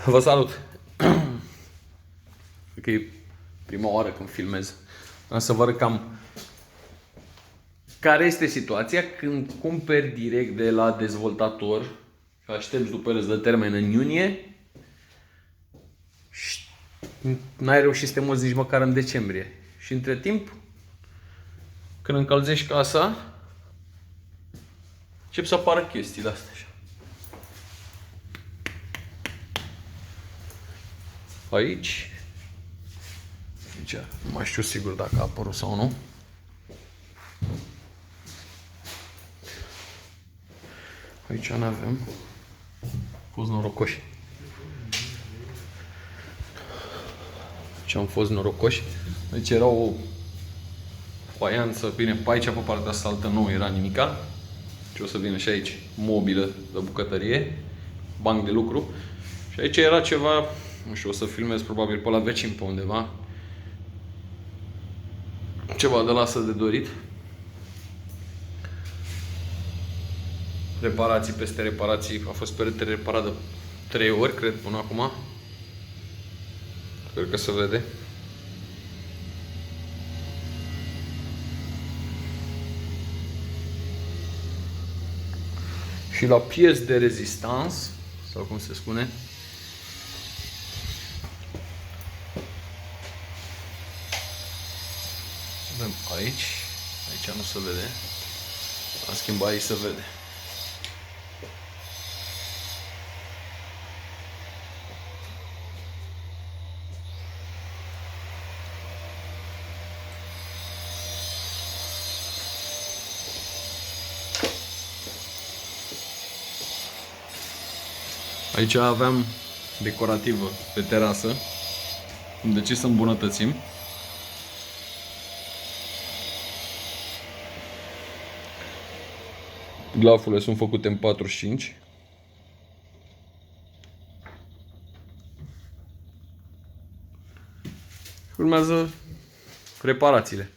Vă salut! Cred că e prima oară când filmez. Am să vă arăt cam care este situația când cumperi direct de la dezvoltator și aștepți după el îți dă termen în iunie și n-ai reușit să te muți nici măcar în decembrie. Și între timp, când încălzești casa, încep să apară chestiile astea. Aici, nu mai știu sigur dacă a apărut sau nu. Aici n-avem. Fost norocoși. Aici am fost norocoși. Aici era o faianță, bine, pe aici, pe partea asta altă nu era nimica. Și o să vină și aici mobilă de bucătărie, banc de lucru. Și aici era ceva, nu știu, o să filmez probabil pe la vecin pe undeva. Ceva de lasă de dorit. Reparații peste reparații. A fost peretele reparat de 3 ori, cred, până acum. Sper că se vede. Și la pies de rezistans, sau cum se spune, avem aici nu se vede, am schimbat, aici se vede. Aici aveam decorativă pe terasă, am decis să îmbunătățim. Glafurile sunt făcute în 45. Urmează reparațiile.